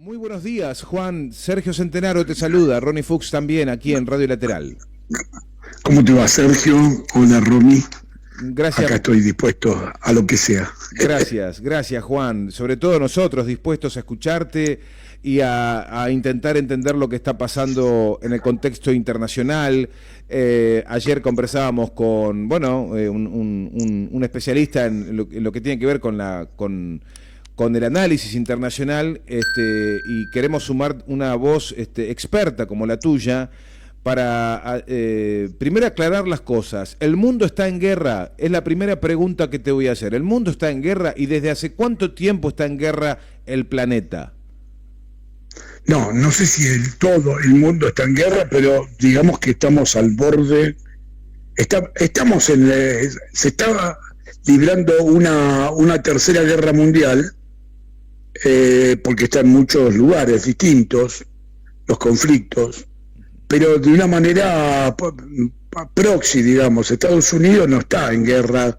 Muy buenos días, Juan. Sergio Centenaro te saluda. Ronnie Fuchs también, aquí en Radio Lateral. ¿Cómo te va, Sergio? Hola, Romy. Gracias, Acá estoy dispuesto a lo que sea. gracias, Juan. Sobre todo nosotros dispuestos a escucharte y a intentar entender lo que está pasando en el contexto internacional. Ayer conversábamos con, un especialista en lo que tiene que ver con el análisis internacional, y queremos sumar una voz experta como la tuya para primero aclarar las cosas. ¿El mundo está en guerra? Es la primera pregunta que te voy a hacer. ¿El mundo está en guerra y desde hace cuánto tiempo está en guerra el planeta? No sé si todo el mundo está en guerra, pero digamos que estamos al borde. Se está librando una tercera guerra mundial, porque está en muchos lugares distintos los conflictos, pero de una manera proxy, digamos. Estados Unidos no está en guerra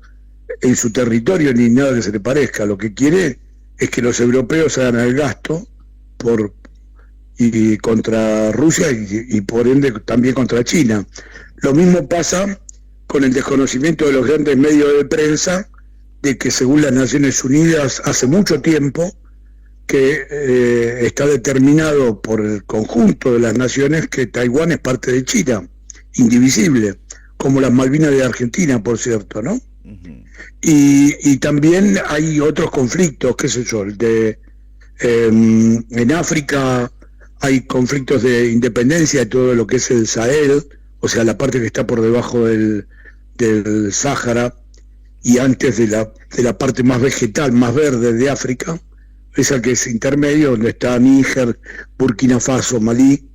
en su territorio ni nada que se le parezca. Lo que quiere es que los europeos hagan el gasto y contra Rusia y por ende también contra China. Lo mismo pasa con el desconocimiento de los grandes medios de prensa de que, según las Naciones Unidas, hace mucho tiempo que está determinado por el conjunto de las naciones que Taiwán es parte de China, indivisible, como las Malvinas de Argentina, por cierto, ¿no? Uh-huh. Y también hay otros conflictos, qué sé yo, en África hay conflictos de independencia de todo lo que es el Sahel, o sea, la parte que está por debajo del Sáhara y antes de la parte más vegetal, más verde de África, esa que es intermedio, donde está Níger, Burkina Faso, Malí,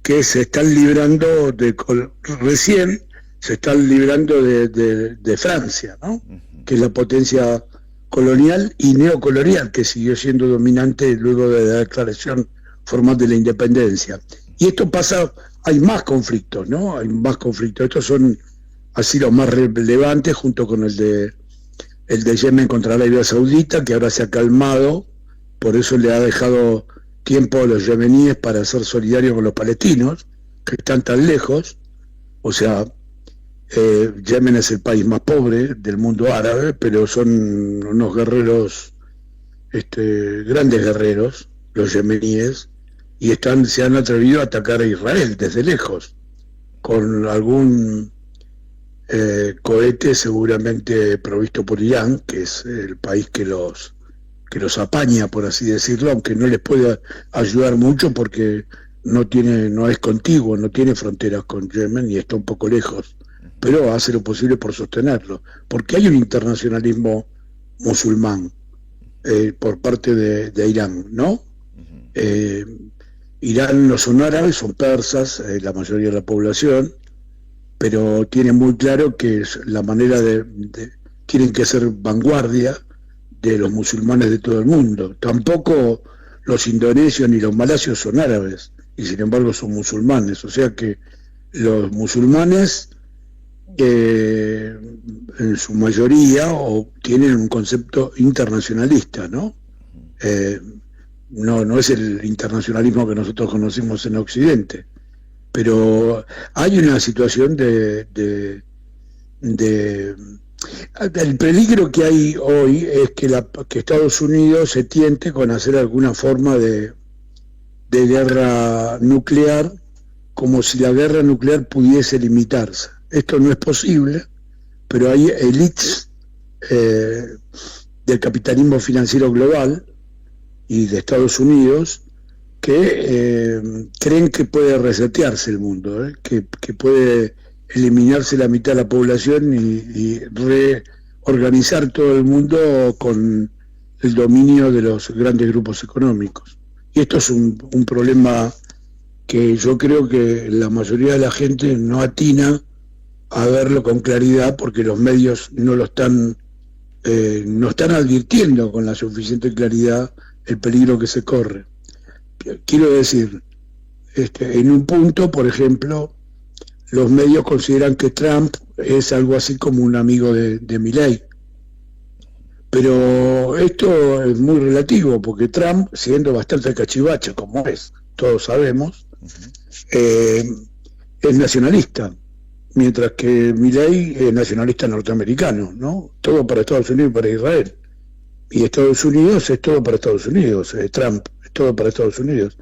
que se están librando recién se están librando de Francia, ¿no? Uh-huh. Que es la potencia colonial y neocolonial que siguió siendo dominante luego de la declaración formal de la independencia. Y esto pasa, hay más conflictos, ¿no? Hay más conflictos. Estos son así los más relevantes, junto con el de Yemen contra Arabia Saudita, que ahora se ha calmado. Por eso le ha dejado tiempo a los yemeníes para ser solidarios con los palestinos, que están tan lejos. O sea, Yemen es el país más pobre del mundo árabe, pero son unos guerreros, grandes guerreros, los yemeníes, y se han atrevido a atacar a Israel desde lejos, con algún cohete seguramente provisto por Irán, que es el país que los apaña, por así decirlo, aunque no les puede ayudar mucho porque no es contiguo, no tiene fronteras con Yemen y está un poco lejos, pero hace lo posible por sostenerlo, porque hay un internacionalismo musulmán por parte de Irán, ¿no? Irán no son árabes, son persas, la mayoría de la población, pero tienen muy claro que es la manera tienen que ser vanguardia de los musulmanes de todo el mundo. Tampoco los indonesios ni los malasios son árabes, y sin embargo son musulmanes. O sea que los musulmanes, en su mayoría, tienen un concepto internacionalista, ¿no? No es el internacionalismo que nosotros conocemos en Occidente, pero hay una situación el peligro que hay hoy es que Estados Unidos se tiente con hacer alguna forma de guerra nuclear, como si la guerra nuclear pudiese limitarse. Esto no es posible, pero hay élites del capitalismo financiero global y de Estados Unidos que creen que puede resetearse el mundo, que puede eliminarse la mitad de la población y reorganizar todo el mundo con el dominio de los grandes grupos económicos. Y esto es un problema que yo creo que la mayoría de la gente no atina a verlo con claridad, porque los medios no están advirtiendo con la suficiente claridad el peligro que se corre. Quiero decir, en un punto, por ejemplo, los medios consideran que Trump es algo así como un amigo de Milei, Pero esto es muy relativo, porque Trump, siendo bastante cachivache como es, todos sabemos, es nacionalista, mientras que Milei es nacionalista norteamericano, ¿no? Todo para Estados Unidos y para Israel. Y Estados Unidos es todo para Estados Unidos, Trump es todo para Estados Unidos.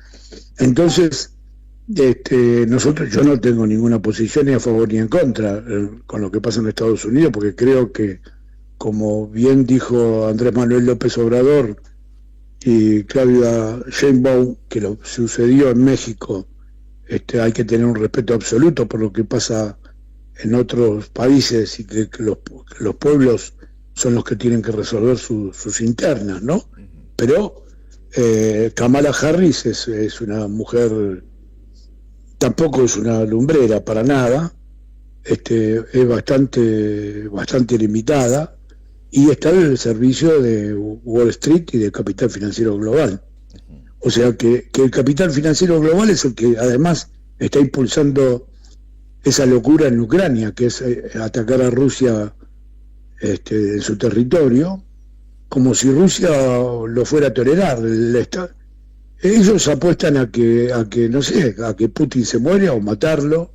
Entonces, yo no tengo ninguna posición ni a favor ni en contra con lo que pasa en Estados Unidos, porque creo que, como bien dijo Andrés Manuel López Obrador y Claudia Sheinbaum, que lo sucedió en México, hay que tener un respeto absoluto por lo que pasa en otros países y que los pueblos son los que tienen que resolver sus internas, ¿no? Pero Kamala Harris es una mujer, tampoco es una lumbrera para nada, es bastante limitada y está en el servicio de Wall Street y del capital financiero global. O sea que el capital financiero global es el que además está impulsando esa locura en Ucrania, que es atacar a Rusia en su territorio, como si Rusia lo fuera a tolerar. Ellos apuestan a que no sé, a que Putin se muera o matarlo,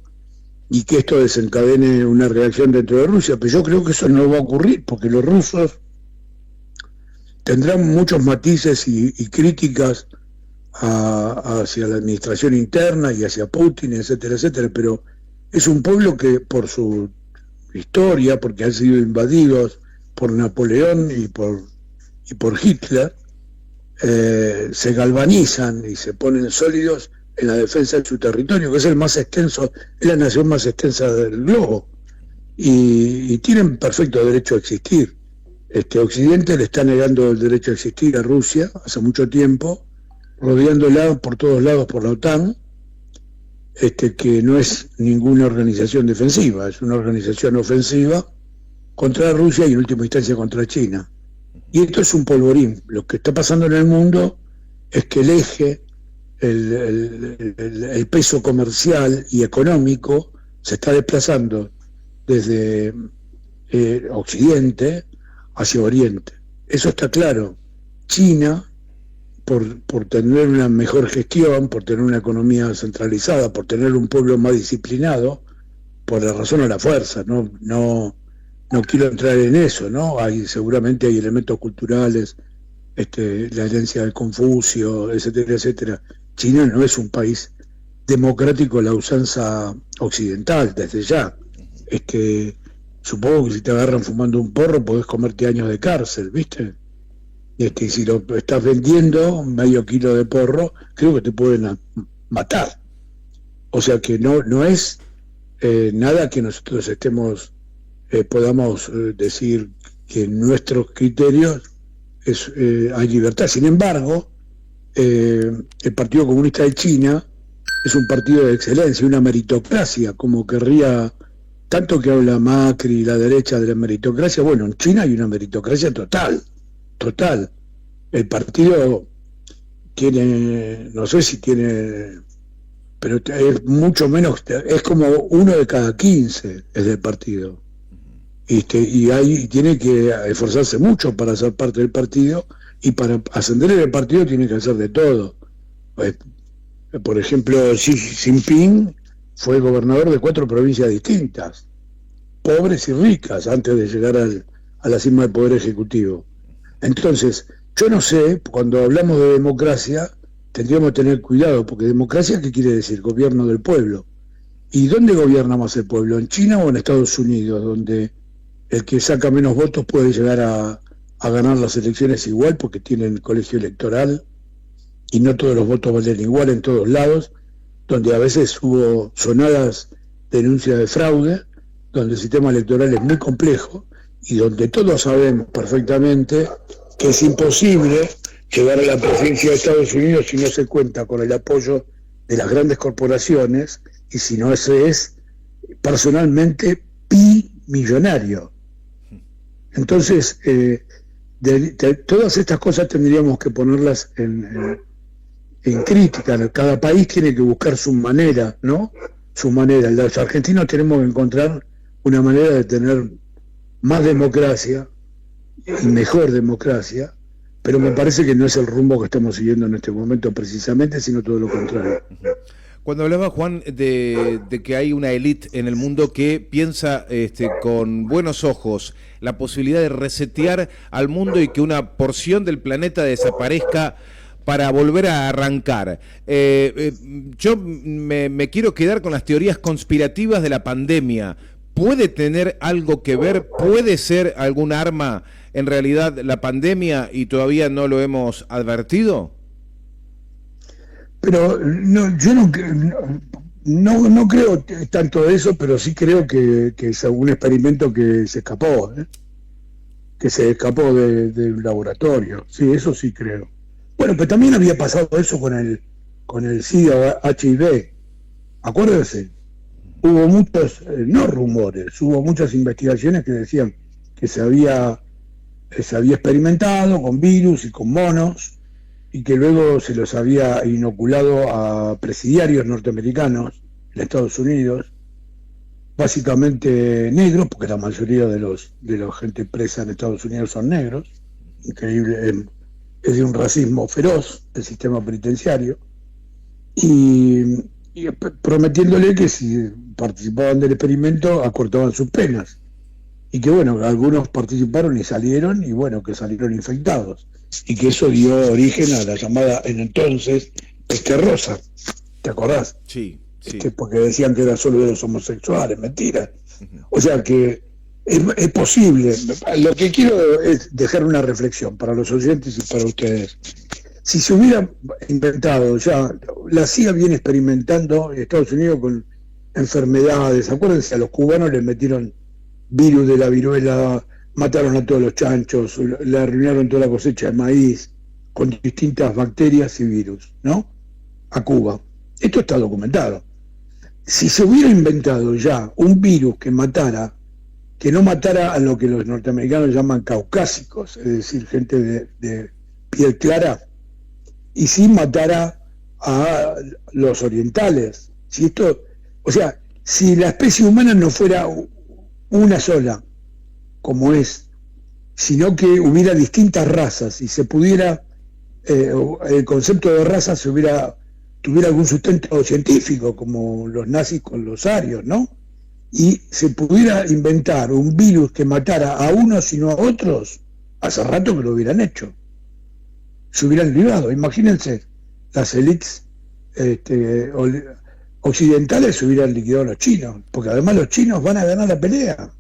y que esto desencadene una reacción dentro de Rusia, pero yo creo que eso no va a ocurrir, porque los rusos tendrán muchos matices y críticas hacia la administración interna y hacia Putin, etcétera, etcétera, pero es un pueblo que por su historia, porque han sido invadidos por Napoleón y por Hitler, se galvanizan y se ponen sólidos en la defensa de su territorio, que es el más extenso, es la nación más extensa del globo, y tienen perfecto derecho a existir. Occidente le está negando el derecho a existir a Rusia hace mucho tiempo, rodeándola por todos lados por la OTAN, que no es ninguna organización defensiva, es una organización ofensiva contra Rusia y en última instancia contra China. Y esto es un polvorín. Lo que está pasando en el mundo es que el eje, el peso comercial y económico se está desplazando desde Occidente hacia Oriente. Eso está claro. China, por tener una mejor gestión, por tener una economía centralizada, por tener un pueblo más disciplinado, por la razón o la fuerza, no quiero entrar en eso, ¿no? Seguramente hay elementos culturales, la herencia de Confucio, etcétera, etcétera. China no es un país democrático a la usanza occidental, desde ya. Supongo que si te agarran fumando un porro podés comerte años de cárcel, ¿viste? Y si lo estás vendiendo, medio kilo de porro, creo que te pueden matar. O sea que no es nada que nosotros podamos decir que en nuestros criterios hay libertad. Sin embargo, el Partido Comunista de China es un partido de excelencia, una meritocracia, como querría, tanto que habla Macri y la derecha de la meritocracia. Bueno, en China hay una meritocracia total. El partido tiene, no sé si tiene, pero es mucho menos, es como 1 de cada 15 es del partido. Y ahí tiene que esforzarse mucho para ser parte del partido, y para ascender en el partido tiene que hacer de todo. Por ejemplo, Xi Jinping fue gobernador de 4 provincias distintas, pobres y ricas, antes de llegar a la cima del poder ejecutivo. Entonces, yo no sé, cuando hablamos de democracia, tendríamos que tener cuidado, porque democracia, ¿qué quiere decir? Gobierno del pueblo. ¿Y dónde gobierna más el pueblo? ¿En China o en Estados Unidos, donde el que saca menos votos puede llegar a ganar las elecciones igual, porque tienen colegio electoral y no todos los votos valen igual en todos lados, donde a veces hubo sonadas denuncias de fraude, donde el sistema electoral es muy complejo y donde todos sabemos perfectamente que es imposible llegar a la presidencia de Estados Unidos si no se cuenta con el apoyo de las grandes corporaciones y si no se es personalmente millonario. Entonces, todas estas cosas tendríamos que ponerlas en crítica. Cada país tiene que buscar su manera, ¿no? Su manera. Los argentinos tenemos que encontrar una manera de tener más democracia y mejor democracia, pero me parece que no es el rumbo que estamos siguiendo en este momento precisamente, sino todo lo contrario. Cuando hablaba Juan de que hay una élite en el mundo que piensa con buenos ojos la posibilidad de resetear al mundo y que una porción del planeta desaparezca para volver a arrancar. Yo me quiero quedar con las teorías conspirativas de la pandemia. ¿Puede tener algo que ver? ¿Puede ser algún arma en realidad la pandemia y todavía no lo hemos advertido? Pero no, yo no creo tanto de eso, pero sí creo que es un experimento que se escapó, ¿eh? Que se escapó del laboratorio. Sí, eso sí creo. Bueno, pero también había pasado eso con el SIDA HIV. Acuérdense, hubo muchos, no rumores, hubo muchas investigaciones que decían que se había experimentado con virus y con monos, y que luego se los había inoculado a presidiarios norteamericanos en Estados Unidos, básicamente negros, porque la mayoría de la gente presa en Estados Unidos son negros, increíble, es de un racismo feroz el sistema penitenciario, y prometiéndole que si participaban del experimento acortaban sus penas, y que bueno, algunos participaron y salieron, y bueno, que salieron infectados, y que eso dio origen a la llamada en entonces peste rosa. ¿Te acordás? Sí, sí. Porque decían que era solo de los homosexuales, mentira. O sea que es posible. Lo que quiero es dejar una reflexión para los oyentes y para ustedes. Si se hubiera inventado ya, la CIA viene experimentando en Estados Unidos con enfermedades. Acuérdense, a los cubanos les metieron virus de la viruela, mataron a todos los chanchos, le arruinaron toda la cosecha de maíz, con distintas bacterias y virus, ¿no? A Cuba. Esto está documentado. Si se hubiera inventado ya un virus que no matara a lo que los norteamericanos llaman caucásicos, es decir, gente de piel clara, y sí matara a los orientales, si la especie humana no fuera una sola, como es, sino que hubiera distintas razas y se pudiera, el concepto de raza tuviera algún sustento científico, como los nazis con los arios, ¿no? Y se pudiera inventar un virus que matara a unos y no a otros, hace rato que lo hubieran hecho. Se hubieran librado. Imagínense, las élites occidentales se hubieran liquidado a los chinos, porque además los chinos van a ganar la pelea.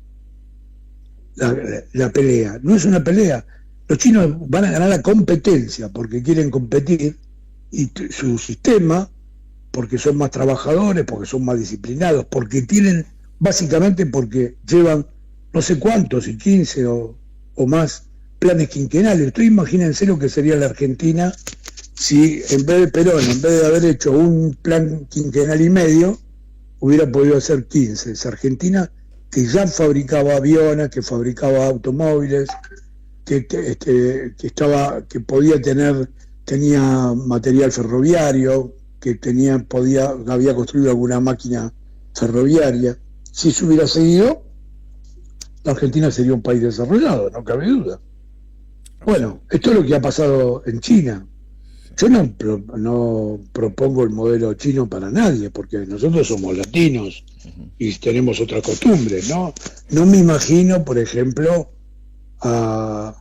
La pelea, no es una pelea. Los chinos van a ganar la competencia porque quieren competir, y su sistema, porque son más trabajadores, porque son más disciplinados, básicamente porque llevan no sé cuántos, y 15 o más planes quinquenales. Ustedes imagínense lo que sería la Argentina si en vez de Perón, en vez de haber hecho un plan quinquenal y medio, hubiera podido hacer 15. Esa Argentina que ya fabricaba aviones, que fabricaba automóviles, que tenía material ferroviario, había construido alguna máquina ferroviaria. Si eso hubiera seguido, la Argentina sería un país desarrollado, no cabe duda. Bueno, esto es lo que ha pasado en China. Yo no propongo el modelo chino para nadie, porque nosotros somos latinos y tenemos otra costumbre, ¿no? No me imagino, por ejemplo, a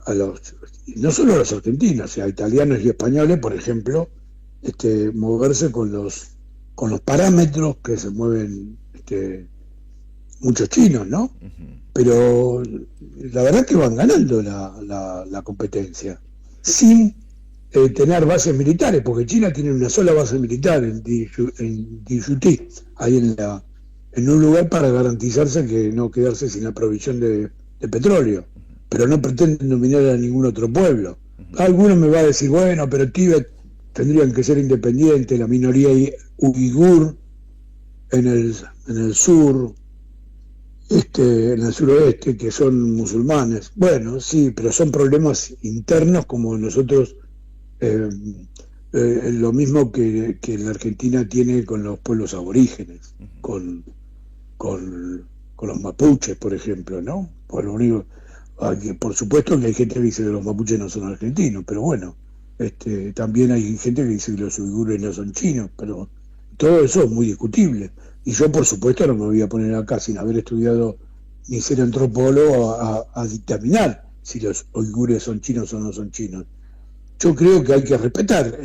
los, no solo a los argentinos, a italianos y españoles, por ejemplo, moverse con los parámetros que se mueven muchos chinos, ¿no? Pero la verdad que van ganando la competencia, sin tener bases militares, porque China tiene una sola base militar en Djibouti, ahí en un lugar para garantizarse que no quedarse sin la provisión de petróleo, pero no pretenden dominar a ningún otro pueblo. Algunos me va a decir, bueno, pero Tíbet tendrían que ser independientes, la minoría uigur en el sur, en el suroeste, que son musulmanes. Bueno, sí, pero son problemas internos como nosotros, lo mismo que la Argentina tiene con los pueblos aborígenes, con los mapuches, por ejemplo, ¿no? Por lo único, Por supuesto que hay gente que dice que los mapuches no son argentinos, pero bueno, también hay gente que dice que los uigures no son chinos, pero todo eso es muy discutible. Y yo, por supuesto, no me voy a poner acá sin haber estudiado ni ser antropólogo a dictaminar si los uigures son chinos o no son chinos. Yo creo que hay que respetar.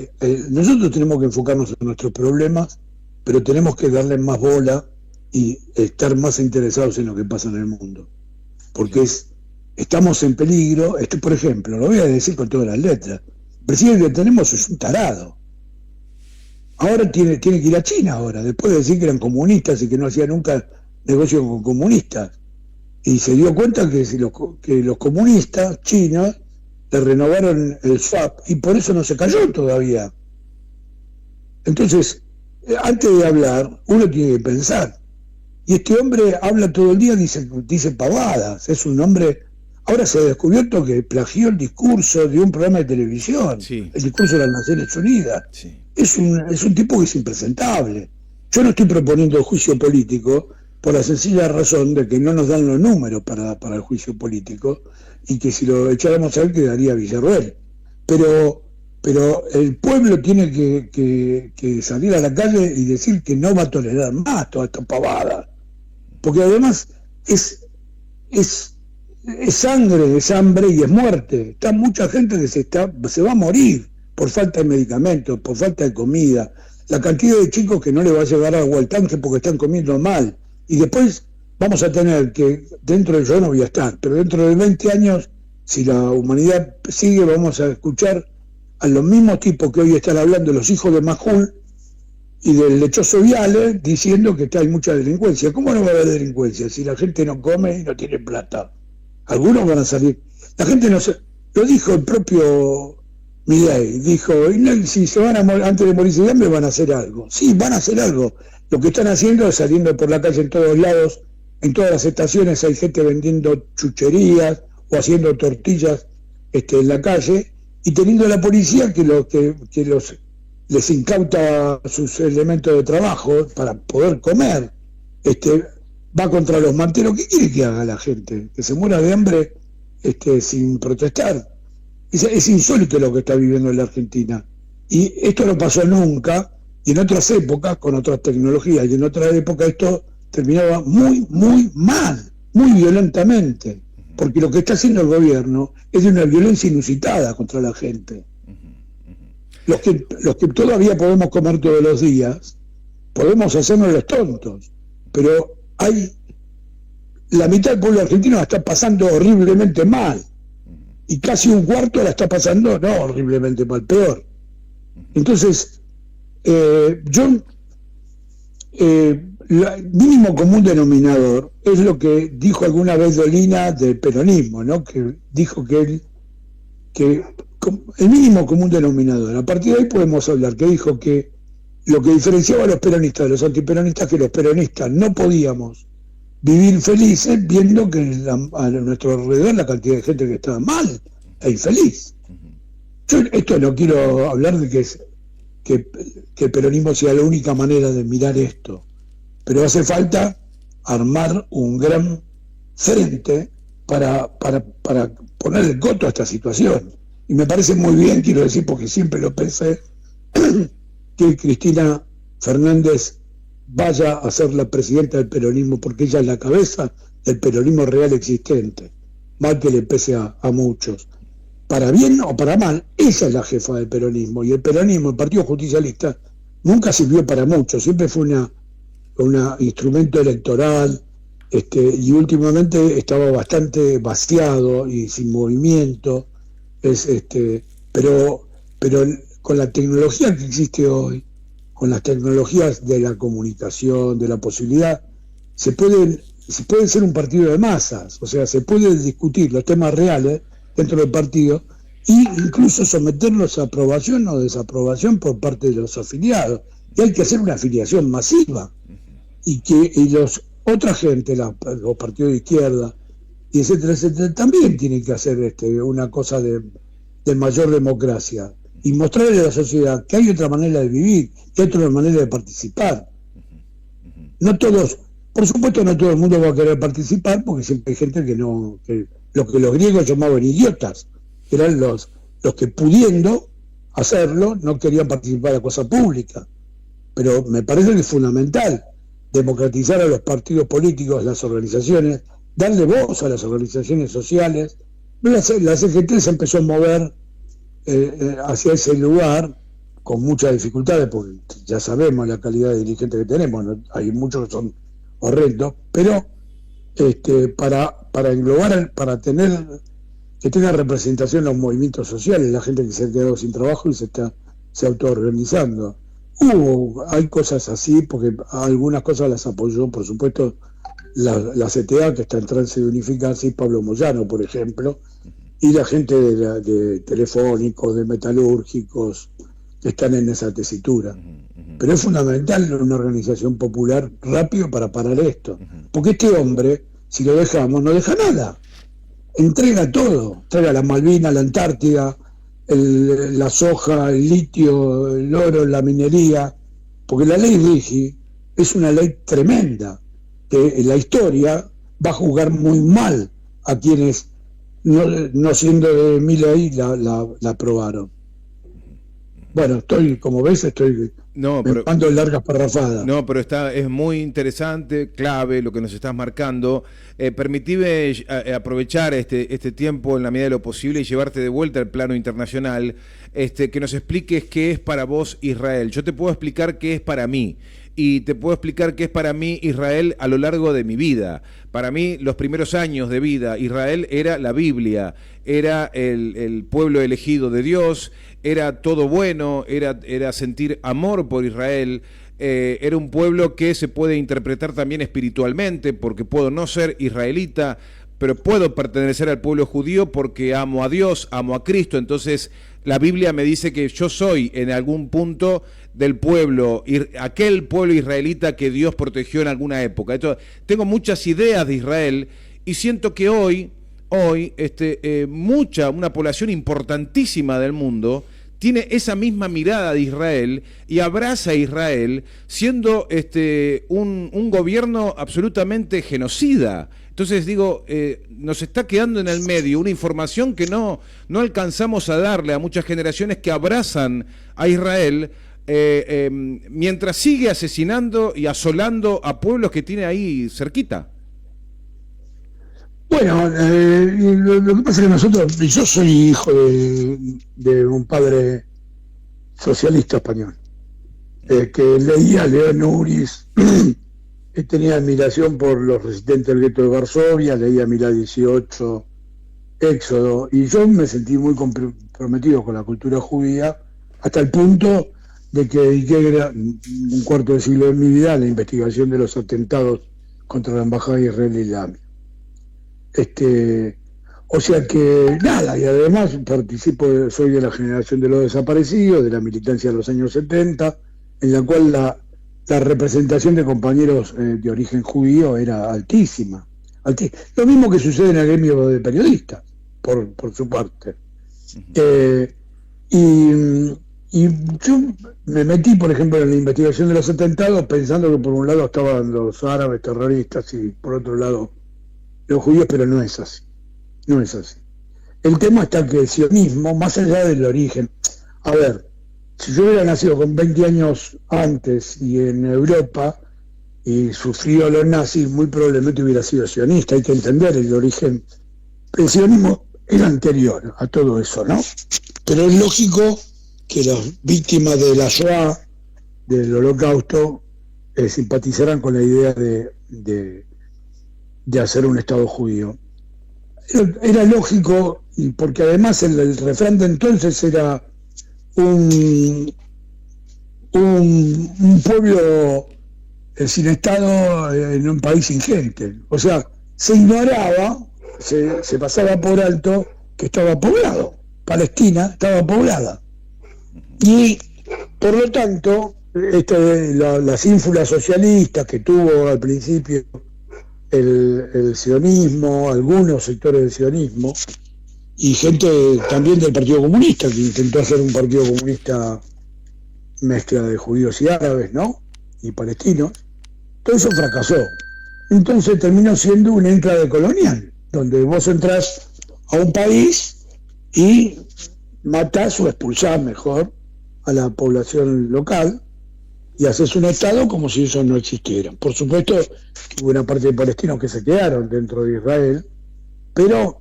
Nosotros tenemos que enfocarnos en nuestros problemas, pero tenemos que darle más bola y estar más interesados en lo que pasa en el mundo. Porque estamos en peligro. Por ejemplo, lo voy a decir con todas las letras. El presidente que tenemos es un tarado. Ahora tiene que ir a China ahora, después de decir que eran comunistas y que no hacía nunca negocio con comunistas. Y se dio cuenta que los comunistas chinos le renovaron el swap y por eso no se cayó todavía. Entonces, antes de hablar, uno tiene que pensar. Y este hombre habla todo el día, dice pavadas. Es un hombre... Ahora se ha descubierto que plagió el discurso de un programa de televisión, sí. El discurso de las Naciones Unidas. Sí. Es un tipo que es impresentable. Yo no estoy proponiendo el juicio político por la sencilla razón de que no nos dan los números para el juicio político y que si lo echáramos a él quedaría Villarroel. Pero el pueblo tiene que salir a la calle y decir que no va a tolerar más toda esta pavada. Porque además es sangre, es hambre y es muerte. Está mucha gente que se va a morir por falta de medicamentos, por falta de comida. La cantidad de chicos que no le va a llegar agua al tanque porque están comiendo mal. Y después vamos a tener que, yo no voy a estar, pero dentro de 20 años, si la humanidad sigue, vamos a escuchar a los mismos tipos que hoy están hablando, los hijos de Majul y del lechoso Viale, diciendo que hay mucha delincuencia. ¿Cómo no va a haber delincuencia si la gente no come y no tiene plata? Algunos van a salir. La gente no se... Lo dijo el propio Milei, dijo, si se van a morir, antes de morirse de hambre van a hacer algo. Sí, van a hacer algo. Lo que están haciendo es saliendo por la calle en todos lados, en todas las estaciones hay gente vendiendo chucherías o haciendo tortillas en la calle, y teniendo a la policía que les incauta sus elementos de trabajo para poder comer. Va contra los manteros. ¿Qué quiere que haga la gente? ¿Que se muera de hambre sin protestar? Es insólito lo que está viviendo en la Argentina. Y esto no pasó nunca, y en otras épocas, con otras tecnologías, y en otras épocas esto terminaba muy, muy mal, muy violentamente. Porque lo que está haciendo el gobierno es de una violencia inusitada contra la gente. Los que todavía podemos comer todos los días, podemos hacernos los tontos, pero la mitad del pueblo argentino la está pasando horriblemente mal, y casi un cuarto la está pasando no horriblemente mal, peor. Entonces, el mínimo común denominador es lo que dijo alguna vez Dolina del peronismo, ¿no? Que dijo que el mínimo común denominador, a partir de ahí podemos hablar, que dijo que lo que diferenciaba a los peronistas de los antiperonistas, que los peronistas no podíamos vivir felices viendo que a nuestro alrededor la cantidad de gente que estaba mal e infeliz. Yo esto no quiero hablar de que el peronismo sea la única manera de mirar esto, pero hace falta armar un gran frente para poner el coto a esta situación. Y me parece muy bien, quiero decir, porque siempre lo pensé, que Cristina Fernández vaya a ser la presidenta del peronismo, porque ella es la cabeza del peronismo real existente, mal que le pese a muchos. Para bien o para mal, ella es la jefa del peronismo, y el peronismo, el Partido Justicialista, nunca sirvió para mucho, siempre fue un instrumento electoral, y últimamente estaba bastante vaciado y sin movimiento, pero con la tecnología que existe hoy, con las tecnologías de la comunicación, de la posibilidad, se puede ser un partido de masas, o sea, se puede discutir los temas reales dentro del partido e incluso someterlos a aprobación o desaprobación por parte de los afiliados. Y hay que hacer una afiliación masiva, y otra gente, los partidos de izquierda, y etcétera, también tienen que hacer una cosa de mayor democracia, y mostrarle a la sociedad que hay otra manera de vivir, que hay otra manera de participar. No todos, por supuesto no todo el mundo va a querer participar, porque siempre hay gente que lo que los griegos llamaban idiotas, eran los que pudiendo hacerlo no querían participar de la cosa pública. Pero me parece que es fundamental democratizar a los partidos políticos, las organizaciones, darle voz a las organizaciones sociales. La CGT se empezó a mover hacia ese lugar con muchas dificultades, porque ya sabemos la calidad de dirigentes que tenemos, ¿no? Hay muchos que son horrendos, pero para englobar, para tener que tenga representación los movimientos sociales, la gente que se ha quedado sin trabajo y se autoorganizando. Hay cosas así, porque algunas cosas las apoyó, por supuesto, la CTA, que está en trance de unificarse, y Pablo Moyano, por ejemplo, y la gente de telefónicos, de metalúrgicos, que están en esa tesitura. Pero es fundamental una organización popular rápido para parar esto, porque este hombre, si lo dejamos, no deja nada. Entrega todo, entrega la Malvinas, la Antártida, la soja, el litio, el oro, la minería, porque la ley Rigi es una ley tremenda, que en la historia va a juzgar muy mal a quienes, no siendo de mi ley, la aprobaron. Bueno, como ves, mando largas parrafadas. No, pero es muy interesante, clave lo que nos estás marcando. Permitime aprovechar este tiempo en la medida de lo posible y llevarte de vuelta al plano internacional, que nos expliques qué es para vos Israel. Yo te puedo explicar qué es para mí, y te puedo explicar qué es para mí Israel a lo largo de mi vida. Para mí, los primeros años de vida, Israel era la Biblia, era el pueblo elegido de Dios, era todo bueno, era sentir amor por Israel, era un pueblo que se puede interpretar también espiritualmente, porque puedo no ser israelita, pero puedo pertenecer al pueblo judío porque amo a Dios, amo a Cristo. Entonces la Biblia me dice que yo soy en algún punto del pueblo, aquel pueblo israelita que Dios protegió en alguna época. Entonces, tengo muchas ideas de Israel y siento que hoy una población importantísima del mundo tiene esa misma mirada de Israel y abraza a Israel siendo un gobierno absolutamente genocida. Entonces digo, nos está quedando en el medio una información que no alcanzamos a darle a muchas generaciones que abrazan a Israel, mientras sigue asesinando y asolando a pueblos que tiene ahí cerquita. Bueno, lo que pasa es que yo soy hijo de un padre socialista español, que leía a León Uris, tenía admiración por los resistentes del gueto de Varsovia, leía Milá 18, Éxodo, y yo me sentí muy comprometido con la cultura judía, hasta el punto de que dediqué un cuarto de siglo de mi vida a la investigación de los atentados contra la Embajada de Israel Islámica. O sea que nada, y además soy de la generación de los desaparecidos, de la militancia de los años 70, en la cual la representación de compañeros de origen judío era altísima. Lo mismo que sucede en el gremio de periodistas, por su parte. Y yo me metí, por ejemplo, en la investigación de los atentados pensando que por un lado estaban los árabes terroristas y por otro lado los judíos, pero no es así. No es así. El tema está que el sionismo, más allá del origen, a ver, si yo hubiera nacido con 20 años antes y en Europa y sufrido a los nazis, muy probablemente hubiera sido sionista. Hay que entender el origen. El sionismo era anterior a todo eso, ¿no? Pero es lógico que las víctimas de la Shoah, del Holocausto, simpatizaran con la idea de hacer un Estado judío. Era lógico, y porque además el refrán de entonces era un pueblo sin Estado en un país sin gente. O sea, se ignoraba, se pasaba por alto que estaba poblado. Palestina estaba poblada. Y, por lo tanto, las ínfulas socialistas que tuvo al principio el sionismo, algunos sectores del sionismo, y gente también del Partido Comunista, que intentó hacer un Partido Comunista mezcla de judíos y árabes, ¿no? Y palestinos, todo eso fracasó. Entonces terminó siendo un enclave colonial, donde vos entrás a un país y matás o expulsás mejor a la población local y haces un Estado como si eso no existiera. Por supuesto que hubo una parte de palestinos que se quedaron dentro de Israel, pero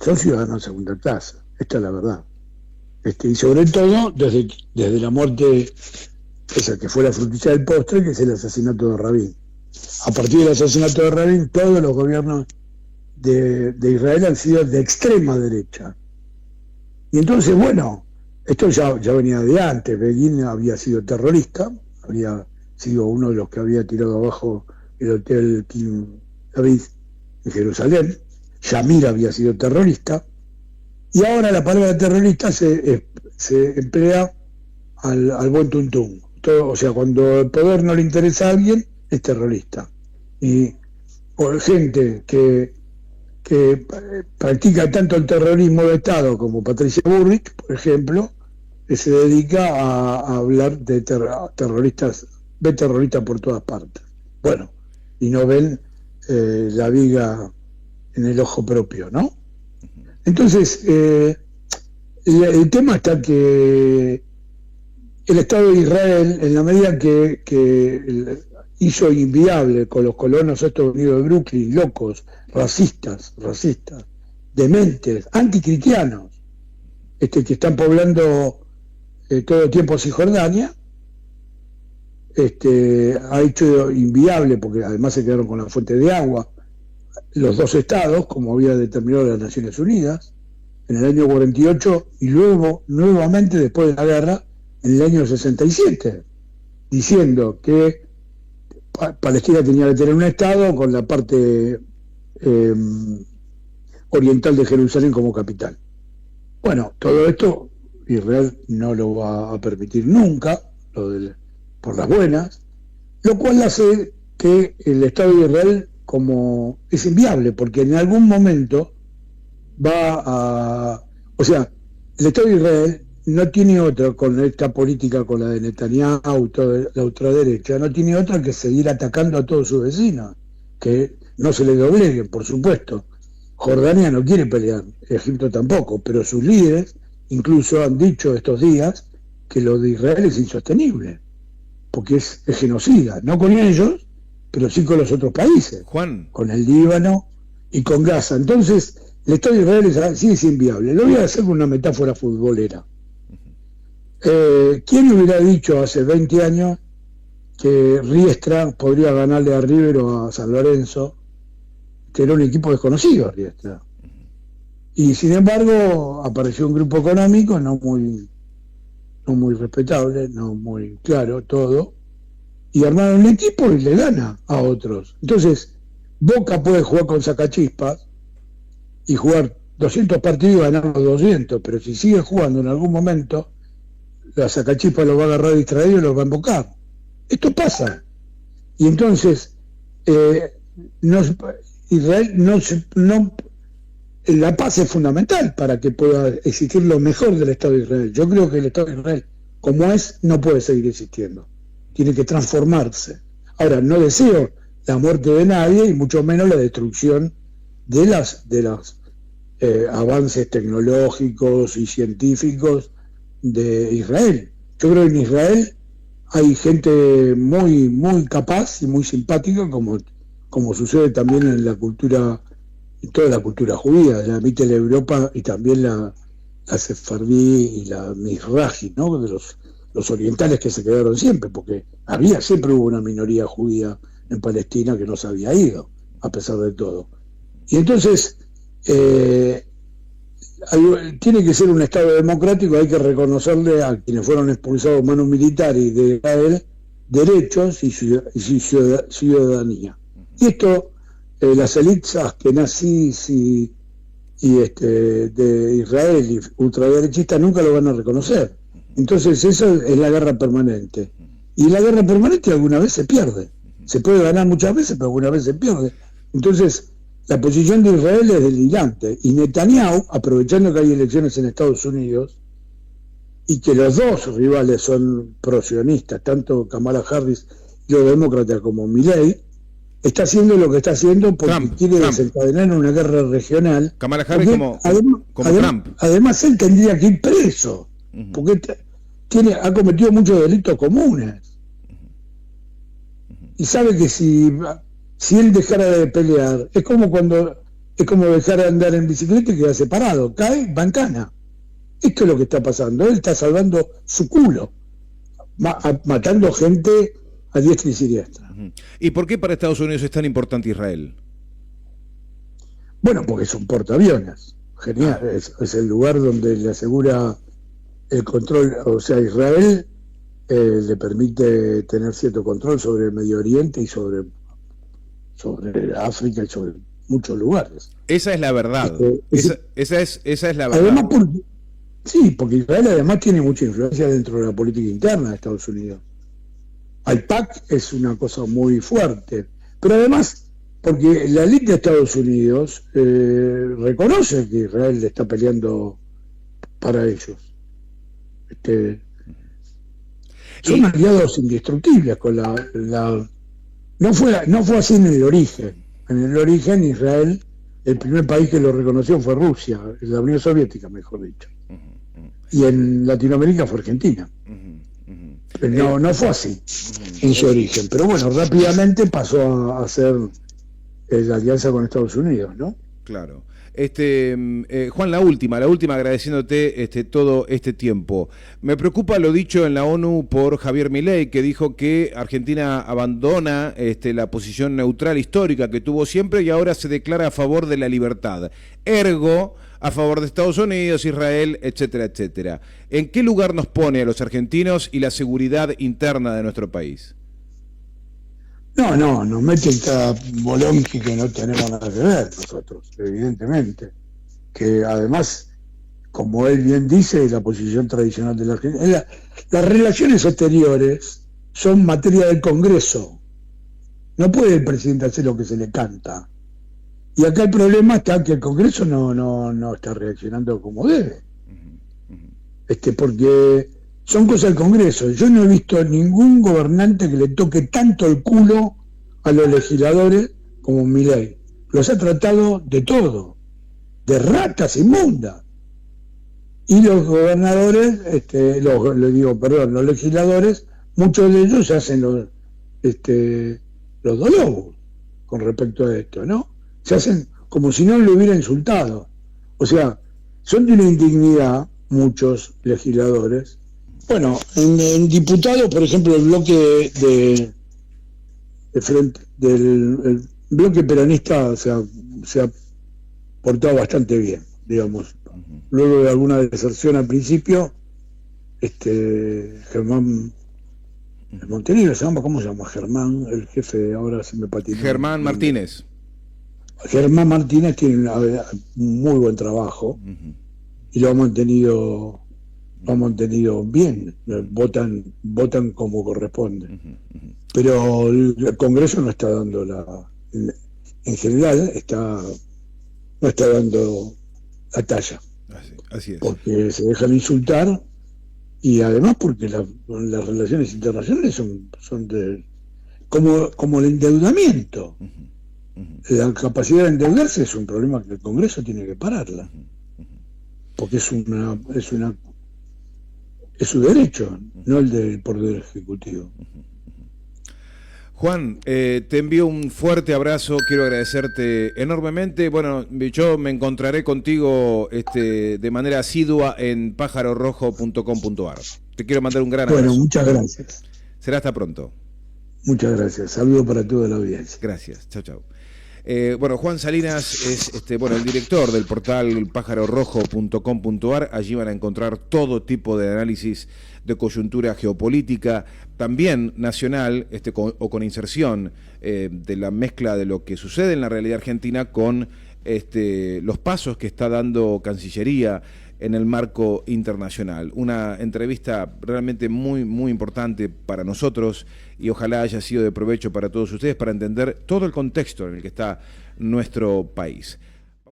son ciudadanos de segunda clase, esta es la verdad. Y sobre todo desde la muerte, esa que fue la frutilla del postre, que es el asesinato de Rabin. A partir del asesinato de Rabin, todos los gobiernos de Israel han sido de extrema derecha. Y entonces, bueno, esto ya venía de antes. Begin había sido terrorista, había sido uno de los que había tirado abajo el hotel King David en Jerusalén. Shamir había sido terrorista. Y ahora la palabra terrorista se emplea al buen tuntún. O sea, cuando el poder no le interesa a alguien, es terrorista. Y por gente que practica tanto el terrorismo de Estado como Patricia Bullrich, por ejemplo, que se dedica a hablar de terroristas, ve terroristas por todas partes. Bueno, y no ven la viga en el ojo propio, ¿no? Entonces, el tema está que el Estado de Israel, en la medida que hizo inviable con los colonos estos venidos de Brooklyn, locos, racistas, dementes, anticristianos, que están poblando todo el tiempo Cisjordania, ha hecho inviable, porque además se quedaron con la fuente de agua, los dos estados, como había determinado las Naciones Unidas, en el año 48, y luego, nuevamente, después de la guerra, en el año 67, diciendo que Palestina tenía que tener un estado con la parte oriental de Jerusalén como capital. Bueno, todo esto Israel no lo va a permitir nunca, por las buenas, lo cual hace que el Estado de Israel como es inviable, porque en algún momento o sea, el Estado de Israel no tiene otra, con esta política, con la de Netanyahu, toda la ultraderecha, no tiene otra que seguir atacando a todos sus vecinos, que no se le dobleguen, por supuesto. Jordania no quiere pelear, Egipto tampoco, pero sus líderes incluso han dicho estos días que lo de Israel es insostenible, porque es genocida, no con ellos, pero sí con los otros países, Juan, con el Líbano y con Gaza. Entonces, el Estado de Israel sí es inviable. Lo voy a hacer con una metáfora futbolera. ¿Quién hubiera dicho hace 20 años que Riestra podría ganarle a River o a San Lorenzo, que era un equipo desconocido, Riestra? Y sin embargo apareció un grupo económico no muy respetable, no muy claro todo, y armaron un equipo y le gana a otros. Entonces Boca puede jugar con sacachispas y jugar 200 partidos y ganar los 200, pero si sigue jugando en algún momento, la sacachispa lo va a agarrar distraído y lo va a embocar. Esto pasa. Y entonces Israel la paz es fundamental para que pueda existir lo mejor del Estado de Israel. Yo creo que el Estado de Israel, como es, no puede seguir existiendo. Tiene que transformarse. Ahora, no deseo la muerte de nadie y mucho menos la destrucción de los avances tecnológicos y científicos de Israel. Yo creo que en Israel hay gente muy, muy capaz y muy simpática, como sucede también en la cultura, en toda la cultura judía, la Mittel Europa y también la sefardí y la mizrahi, ¿no? De los orientales que se quedaron siempre, porque siempre hubo una minoría judía en Palestina que no se había ido, a pesar de todo. Y entonces tiene que ser un Estado democrático, hay que reconocerle a quienes fueron expulsados manu militares de Israel derechos y ciudadanía. Y esto, las élites askenazís y de Israel y ultraderechistas nunca lo van a reconocer. Entonces eso es la guerra permanente. Y la guerra permanente alguna vez se pierde. Se puede ganar muchas veces, pero alguna vez se pierde. Entonces, la posición de Israel es delirante. Y Netanyahu, aprovechando que hay elecciones en Estados Unidos, y que los dos rivales son pro-sionistas, tanto Kamala Harris y los demócratas como Milley, está haciendo lo que está haciendo porque quiere Trump. desencadenar una guerra regional. Kamala Harris como Trump. Además, él tendría que ir preso, porque ha cometido muchos delitos comunes. Y sabe que si él dejara de pelear, es como dejar de andar en bicicleta y queda separado, cae, va en cana. Esto es lo que está pasando. Él está salvando su culo, matando gente a diestra y siniestra. ¿Y por qué para Estados Unidos es tan importante Israel? Bueno, porque es un portaaviones. Genial, es el lugar donde le asegura el control. O sea, Israel le permite tener cierto control sobre el Medio Oriente y sobre África y sobre muchos lugares. Esa es la verdad. Esa es la verdad. Además, porque Israel además tiene mucha influencia dentro de la política interna de Estados Unidos. AIPAC es una cosa muy fuerte, pero además porque la élite de Estados Unidos reconoce que Israel le está peleando para ellos. Son aliados indestructibles con no fue así en el origen. En el origen Israel, el primer país que lo reconoció fue Rusia, la Unión Soviética, mejor dicho. Y en Latinoamérica fue Argentina. No fue así en su origen, pero bueno, rápidamente pasó a ser la alianza con Estados Unidos, ¿no? Claro. Juan, la última agradeciéndote todo este tiempo. Me preocupa lo dicho en la ONU por Javier Milei, que dijo que Argentina abandona la posición neutral histórica que tuvo siempre y ahora se declara a favor de la libertad. Ergo, a favor de Estados Unidos, Israel, etcétera, etcétera. ¿En qué lugar nos pone a los argentinos y la seguridad interna de nuestro país? No, nos meten cada bolonqui que no tenemos nada que ver nosotros, evidentemente. Que además, como él bien dice, la posición tradicional de la Argentina. Las relaciones exteriores son materia del Congreso. No puede el presidente hacer lo que se le canta. Y acá el problema está que el Congreso no está reaccionando como debe. Porque son cosas del Congreso. Yo no he visto ningún gobernante que le toque tanto el culo a los legisladores como Milei. Los ha tratado de todo, de ratas inmundas. Y los gobernadores, los legisladores, muchos de ellos se hacen los dolobos con respecto a esto, ¿no? Se hacen como si no lo hubiera insultado. O sea, son de una indignidad muchos legisladores. Bueno, en diputados, por ejemplo, el bloque el bloque peronista se ha portado bastante bien, digamos. Luego de alguna deserción al principio, Germán Montenegro se llama, ¿cómo se llama? Germán, el jefe, ahora se me patinó. Germán Martínez. Germán Martínez tiene un muy buen trabajo y lo ha mantenido bien, votan como corresponde. Pero el Congreso no está dando en general no está dando la talla. Así es. Porque se dejan insultar y además porque las relaciones internacionales son como el endeudamiento. La capacidad de endeudarse es un problema que el Congreso tiene que pararla, porque es su derecho, no el del Poder Ejecutivo. Juan, te envío un fuerte abrazo, quiero agradecerte enormemente. Bueno, yo me encontraré contigo de manera asidua en pájarorojo.com.ar. Te quiero mandar un gran abrazo. Bueno, muchas gracias. Será hasta pronto. Muchas gracias. Saludos para toda la audiencia. Gracias. Chau, chau. Juan Salinas es el director del portal pájarorojo.com.ar. Allí van a encontrar todo tipo de análisis de coyuntura geopolítica, también nacional, o con inserción de la mezcla de lo que sucede en la realidad argentina con los pasos que está dando Cancillería en el marco internacional. Una entrevista realmente muy, muy importante para nosotros y ojalá haya sido de provecho para todos ustedes para entender todo el contexto en el que está nuestro país.